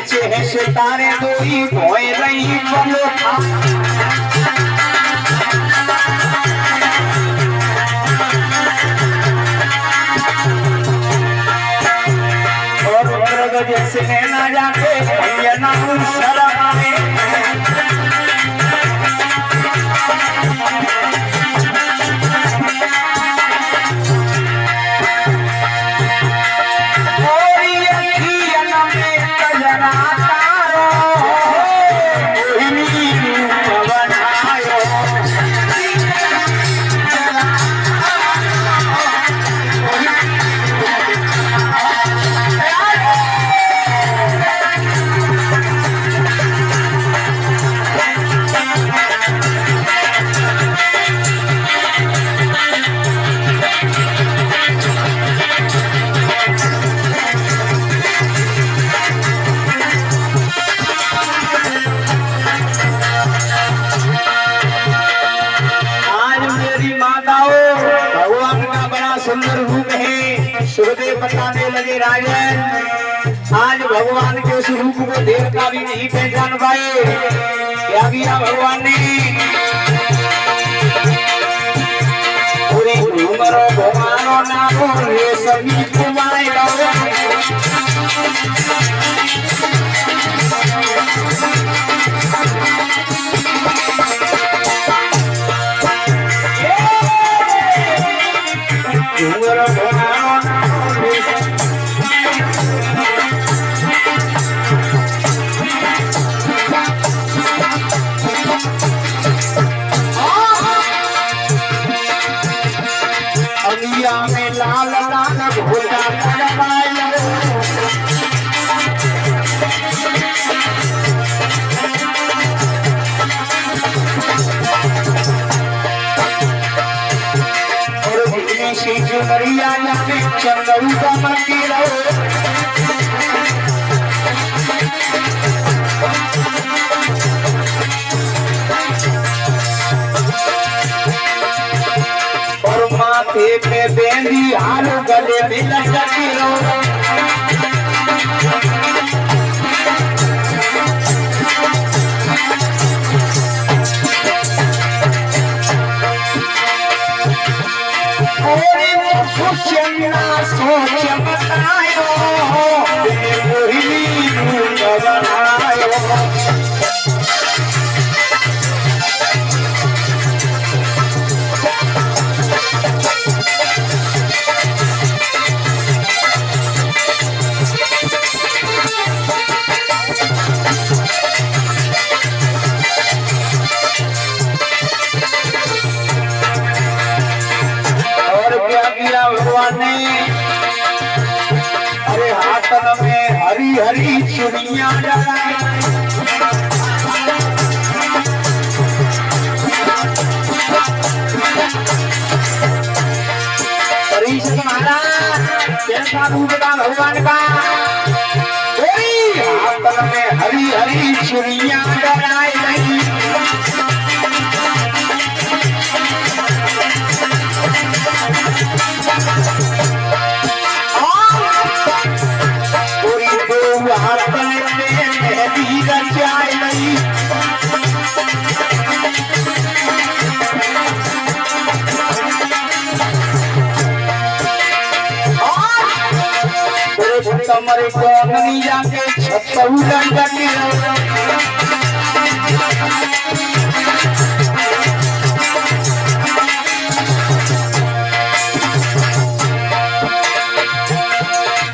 नीचे है सितारे दोई भोए रही बलो और मृग जैसे ना जाके भैया ना शर्म आए सुंदर रूप है। सुखदेव बताने लगे राजन, आज भगवान के उस रूप को देवता भी नहीं पहचान पाए। क्या किया भगवान ने? पूरे घूमरो घुमारो नामो रे सभी घुमाए में लाल लाल भोला और से जो मरिया जाने चंदरू का मंदिर माथे पे बेंदी हाल गले में लटकी सोच बतायो भगवान ने अरे हाथ में हरी हरी चुनिया जलाई कैसा रूप था भगवान का। हाथ में हरी हरी चुनिया जलाई गई कमरे को नहीं जाके छप्पू लटके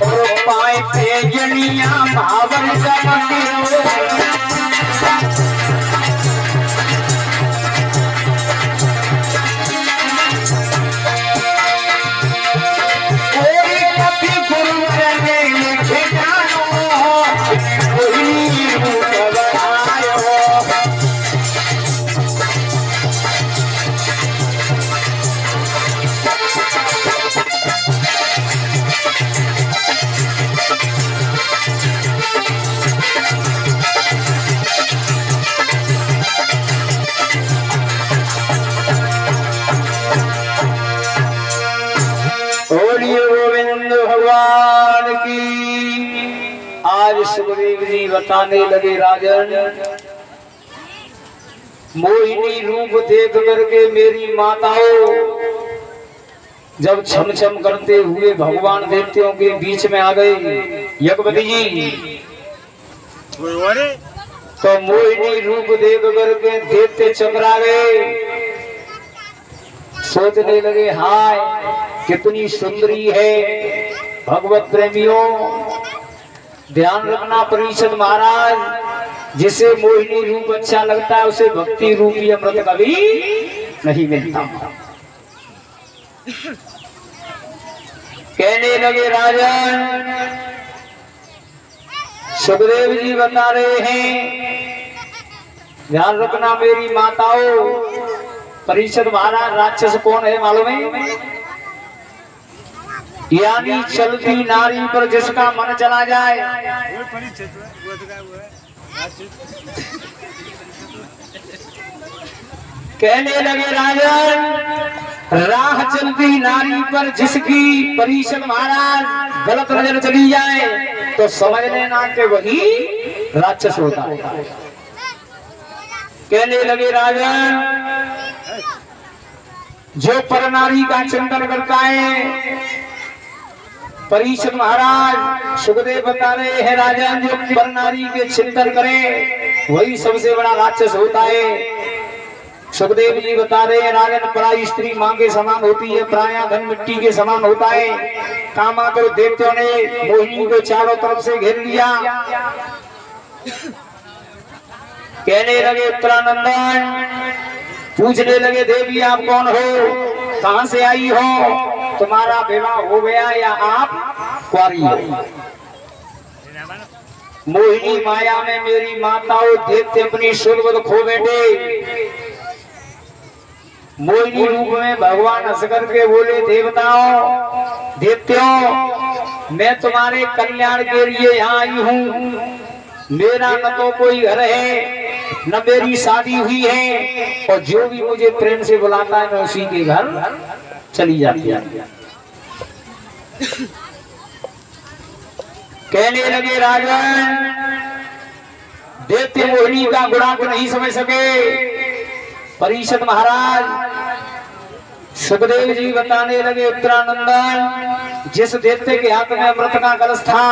और पाए पे जनिया भावन चमके आज सुखदेव जी बताने लगे राजन, मोहिनी रूप देख करके मेरी माताओं जब छम छम करते हुए भगवान देवताओं के बीच में आ गए यज्ञपति जी, तो मोहिनी रूप देख करके देवते चकरा गए, सोचने लगे हाय कितनी सुंदरी है। भगवत प्रेमियों ध्यान रखना परीक्षित महाराज, जिसे मोहिनी रूप अच्छा लगता है उसे भक्ति रूपी अमृत कभी नहीं मिलता। कहने लगे राजन, सुखदेव जी बता रहे हैं ध्यान रखना मेरी माताओं, परीक्षित महाराज राक्षस कौन है मालूम है? यानी चलती नारी पर जिसका मन चला जाए। कहने लगे राजन, राह चलती नारी पर जिसकी परीक्षित महाराज गलत नजर चली जाए तो समझ लेना कि वही राक्षस होता है। कहने लगे राजन, जो पर नारी का चिंतन करता है, परीक्षित महाराज सुखदेव बता रहे हैं राजन, जो पर नारी के चिंतन करे वही सबसे बड़ा राक्षस होता है। सुखदेव जी बता रहे हैं राजन, पराई स्त्री मां के समान होती है, पराया धन मिट्टी के समान होता है। कामातुर देवताओं ने मोहिनी को चारों तरफ से घेर लिया। कहने लगे उत्तरानंदन, पूछने लगे देवी आप कौन हो, कहां से आई हो, तुम्हारा विवाह हो गया या आप कुंवारी हो? मोहिनी माया में मेरी माताओं देवते अपनी शुद्ध खो बैठे। मोहिनी रूप में भगवान हंस करके बोले, देवताओं देवताओं मैं तुम्हारे कल्याण के लिए यहाँ आई हूँ। मेरा न तो कोई घर है न मेरी शादी हुई है, और जो भी मुझे प्रेम से बुलाता है मैं उसी के घर चली जाती है। कहने लगे राजन, देवते मोहिनी का गुणांक नहीं समझ सके। परीक्षित महाराज सुखदेव जी बताने लगे उत्तरानंदन, जिस देवते के हाथ में अमृत का कलश था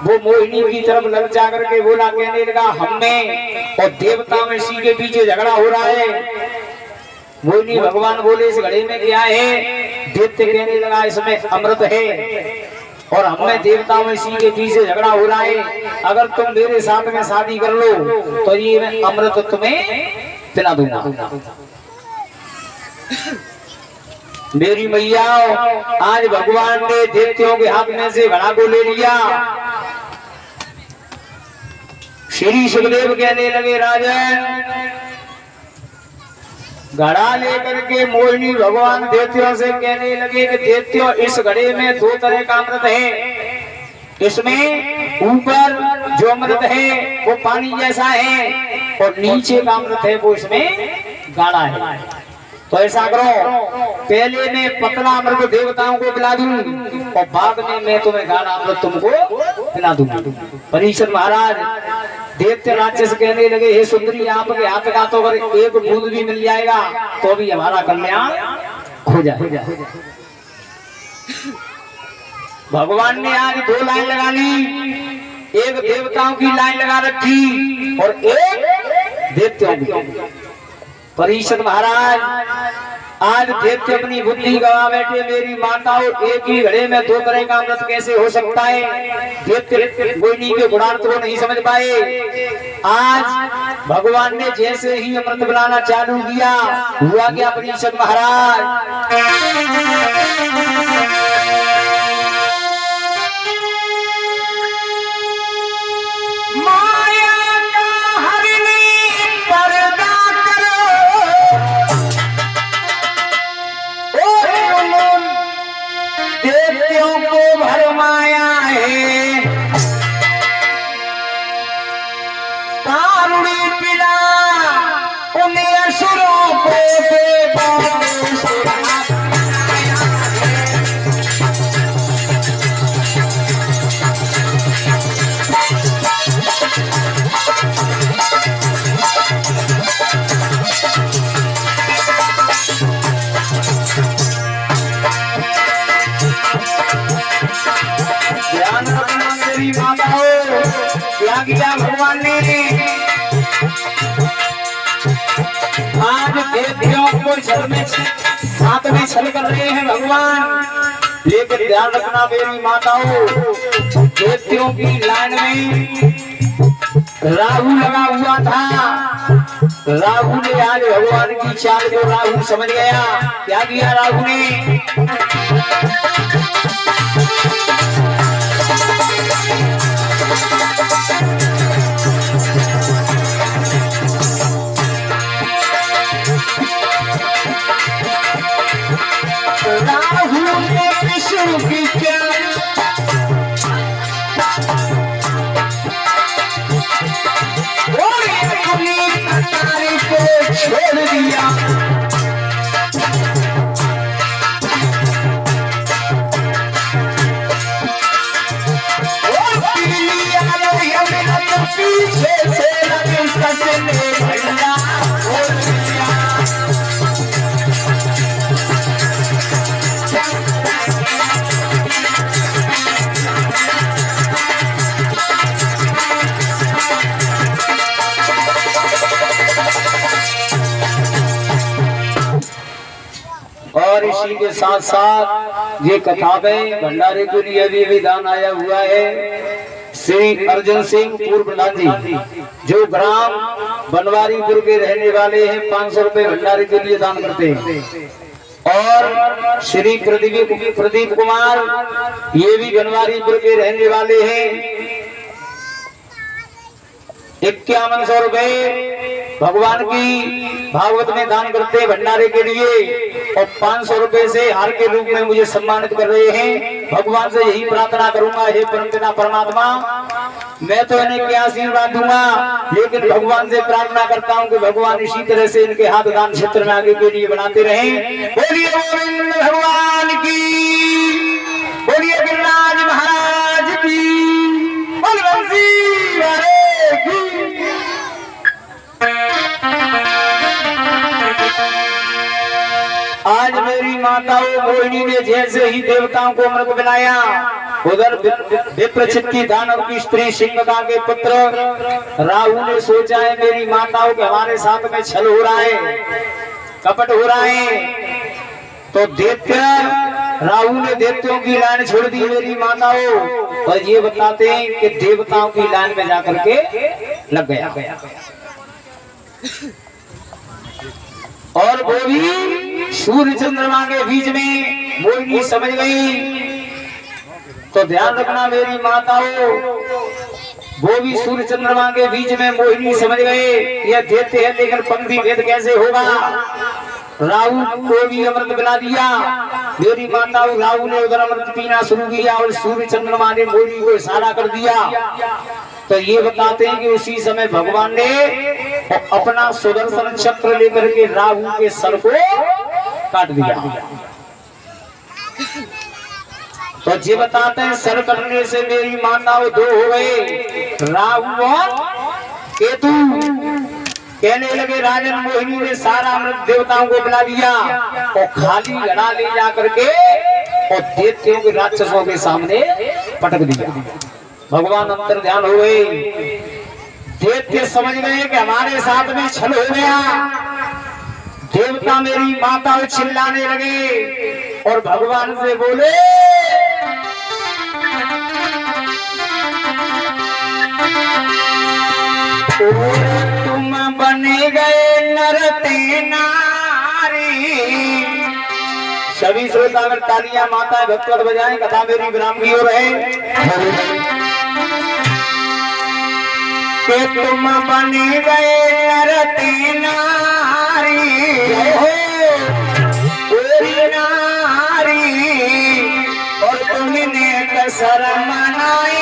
वो मोहिनी की तरफ लग जाकर के बोला, कहने लगा हमें और देवता में इसी के पीछे झगड़ा हो रहा है। मोहिनी भगवान बोले इस घड़े में क्या है? देवते कहने लगा इसमें अमृत है और हमें देवताओं में इसी के पीछे झगड़ा हो रहा है। अगर तुम मेरे साथ में शादी कर लो तो ये मैं अमृत तुम्हें पिला दूंगा। मेरी मैया आज भगवान ने देवताओं के हाथ में से घड़ा को ले लिया। श्री सुखदेव कहने लगे राजन, घड़ा लेकर के मोहिनी भगवान देवताओं से कहने लगे कि देवताओं इस घड़े में दो तरह का अमृत है। इसमें ऊपर जो अमृत है वो पानी जैसा है और नीचे का अमृत है वो इसमें गाढ़ा है। तो ऐसा करो, पहले मैं पतला अमृत देवताओं को पिला दूं और बाद में मैं तुम्हें गाढ़ा अमृत तुमको पिला दूंगा। परीक्षित महाराज देवते राक्षस कहने लगे, हे सुंदरी आपके हाथ का तो अगर एक बूंद भी मिल जाएगा तो भी हमारा कल्याण हो जाए। भगवान ने आज दो लाइन लगा ली, एक देवताओं की लाइन लगा रखी और एक देवताओं की। परीक्षित महाराज आज देवते अपनी बुद्धि गवा बैठे, मेरी माताओं एक ही घड़े में दो तरह का अमृत कैसे हो सकता है? देवते मोहिनी के गुणार्थ को नहीं समझ पाए। आज भगवान ने जैसे ही अमृत बनाना चालू किया, हुआ क्या परीक्षित महाराज? भरमाया है तारुणी पिला उन्हें असुरों को मेरी माताओं क्या किया भगवान ने आज देवतियों को छल में साथ में छल कर रहे हैं भगवान। लेकिन ध्यान रखना मेरी माताओं देवतियों की लाइन में राहु लगा हुआ था। राहु ने आज भगवान की चाल को राहु समझ गया। क्या किया राहु ने विष्णु की को छोड़ दिया। पीछे से सकने भैया और इसी के साथ साथ ये कथा में भंडारे के लिए भी विधान आया हुआ है। श्री अर्जुन सिंह पूर्व प्रधान जी जो ग्राम बनवारीपुर के रहने वाले हैं 500 रुपए भंडारे के लिए दान करते हैं। और श्री प्रदीप कुमार ये भी बनवारीपुर के रहने वाले हैं 5100 रुपए भगवान की भागवत में दान करते हैं भंडारे के लिए। और 500 रुपए से हार के रूप में मुझे सम्मानित कर रहे हैं। भगवान से यही प्रार्थना करूंगा हे परमपिता परमात्मा मैं तो इन्हें क्या आशीर्वाद दूंगा लेकिन भगवान से प्रार्थना करता हूं कि भगवान इसी तरह से इनके हाथ दान क्षेत्र में आगे के लिए बनाते रहें। बोलिए गोविंद भगवान की, बोलिए गिरिराज महाराज की, बलवंशी वाले की। आज मेरी माताओं मोहिनी ने जैसे ही देवताओं को अमृत बनाया उधर विप्रचित की दानव की स्त्री सिंहका के पुत्र राहु ने सोचा है मेरी माताओं के हमारे साथ में छल हो रहा है कपट हो रहा है। तो दैत्य राहु ने देवताओं की लाइन छोड़ दी मेरी माताओं और ये बताते हैं कि देवताओं की लाइन में जाकर के लग गया। और वो भी सूर्य चंद्रमा के बीच में मोहिनी समझ गई। तो ध्यान रखना मेरी माताओं वो भी सूर्य चंद्रमा के बीच में मोहिनी समझ गए यह देते हैं लेकिन पंक्ति भेद कैसे होगा। राहु को भी अमृत पिला दिया मेरी माताओं। राहु ने उधर अमृत पीना शुरू किया और सूर्य चंद्रमा ने मोहिनी को इशारा कर दिया। तो ये बताते हैं कि उसी समय भगवान ने अपना सुदर्शन चक्र लेकर के राहु के सर को काट दिया। तो ये बताते हैं सर कटने से मेरी माताओं दो हो गए राहु और केतु। कहने लगे राजन मोहिनी ने सारा अमृत देवताओं को बुला दिया और खाली घड़ा ले जाकर के और देवताओं के राक्षसों के सामने पटक दिया। भगवान अंतर ध्यान हो गए। देवते समझ गए कि हमारे साथ में छल हो गया। देवता मेरी माताओं चिल्लाने लगे और भगवान से बोले तुम बने गए नरते नारी। सभी श्रोता अगर तालियां माता भक्तवत बजाएं कथा मेरी विराम की ओर है कि तुम बने गए नरते नारी नारी और तुमने कसर मनाई।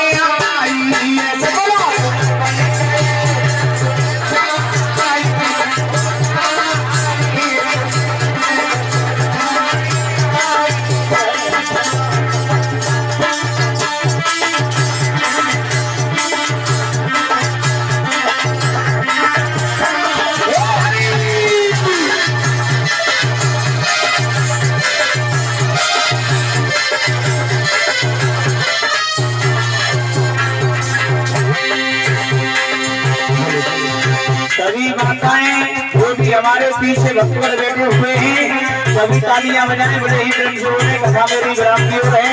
सभी माताएं वो भी हमारे पीछे भक्तगण बैठे हुए हैं, सभी तालियां बजाएं, बड़े ही प्रेम से बोले कथा मेरी विराम की ओर है।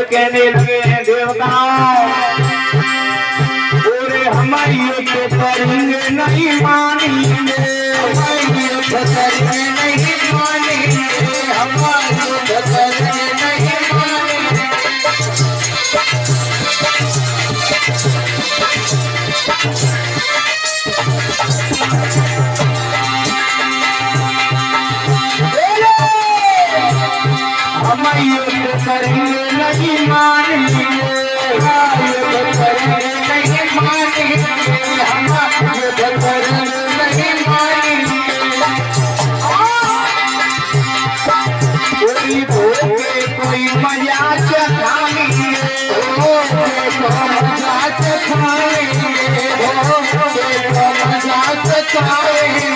कहने लगे हैं देवताओं, पूरे हमारी युद्ध करेंगे नहीं मानेंगे, हमारी युद्ध करेंगे नहीं मानेंगे, हमारी युद्ध करेंगे नहीं मानेंगे। हमारी युद्ध करेंगे नहीं मानेंगे, युद्ध करेंगे नहीं मानेंगे, हम युद्ध करेंगे नहीं मानेंगे। कोई भोगे कोई मजा चखाएंगे, भोगे तो मजा चखाएंगे, भोगे तो मजा चखाएंगे।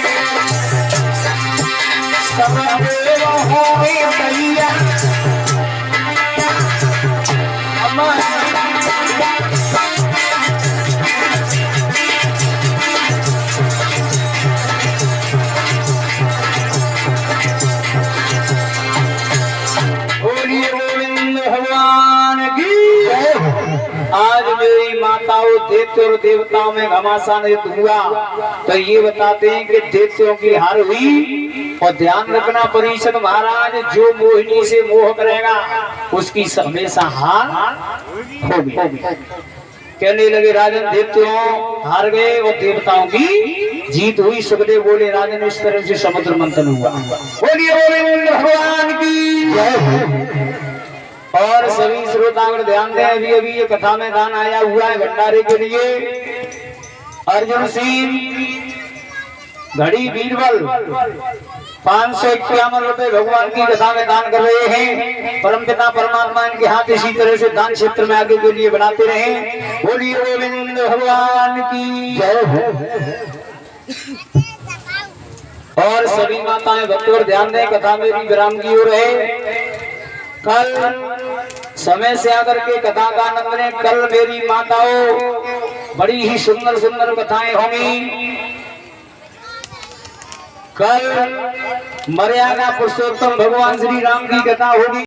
सब देव होए भैया आज मेरी माताओं दैत्य और देवताओं में घमासान युद्ध हुआ, तो ये बताते हैं कि दैत्यों की हार हुई। और ध्यान रखना परीक्षित महाराज, जो मोहिनी से मोह करेगा उसकी हमेशा हार होगी। कहने लगे राजन दैत्यों हार गए और देवताओं की जीत हुई। सुखदेव बोले राजन इस तरह से समुद्र मंथन हुआ। बोलिए गोविंद भगवान की जय। और सभी श्रोतागण ध्यान दें, अभी अभी ये कथा में दान आया हुआ है भंडारे के लिए। अर्जुन सिंह घड़ी बीरबल 551 रुपए भगवान की कथा में दान कर रहे हैं। परमपिता परमात्मा इनके हाथ इसी तरह से दान क्षेत्र में आगे के लिए बनाते रहे। बोलिए गोविंद भगवान की जय। और सभी माताएं भक्तों ध्यान दें, कथा मेरी विराम की ओर है। कल समय से आकर के कथा का आनंद लें। कल मेरी माताओं बड़ी ही सुंदर सुंदर कथाएं होंगी। कल मर्यादा पुरुषोत्तम भगवान श्री राम की कथा होगी।